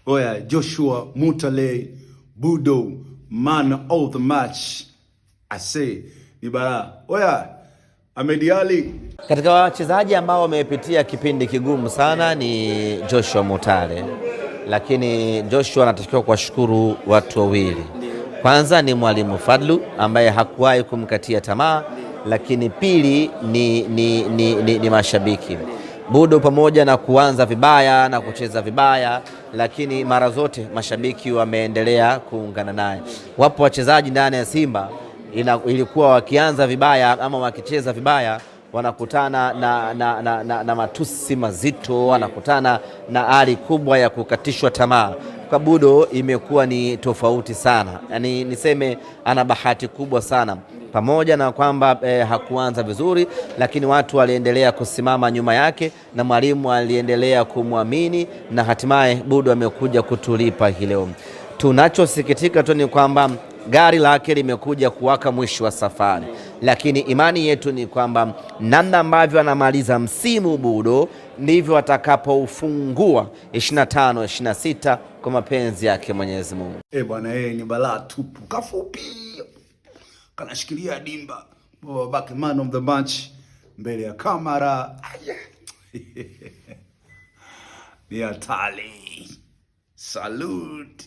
Oya, Joshua Mutale, Budo, man of the match. I say, ni bara. Oya, Ahmed Ally. Katika wachezaji ambao wamepitia kipindi kigumu sana ni Joshua Mutale. Lakini Joshua anatakiwa kuwashukuru watu wawili. Kwanza ni Mwalimu Fadlu ambaye hakuwahi kumkatia tamaa, lakini pili ni mashabiki. Budo pamoja na kuanza vibaya na kucheza vibaya, lakini mara zote mashabiki wameendelea kuungana naye. Wapo wachezaji ndani ya Simba ilikuwa wakianza vibaya ama wakicheza vibaya wanakutana na matusi mazito, wanakutana na hali kubwa ya kukatishwa tamaa. Kwa Budo imekuwa ni tofauti sana. Yaani niseme ana bahati kubwa sana. Pamoja na kwamba hakuanza vizuri, lakini watu waliendelea kusimama nyuma yake na mwalimu aliendelea kumwamini na hatimaye Budo amekuja kutulipa hii leo. Tunachosikitika tu ni kwamba gari lake limekuja kuwaka mwisho wa safari, lakini imani yetu ni kwamba namna ambavyo anamaliza msimu Budo ndivyo atakapoufungua 25-26 kwa mapenzi yake Mwenyezi Mungu. Bwana ni balaa tupu, kafupi kanashikilia dimba, babake man of the match mbele ya kamera. Ni hatari. Salute.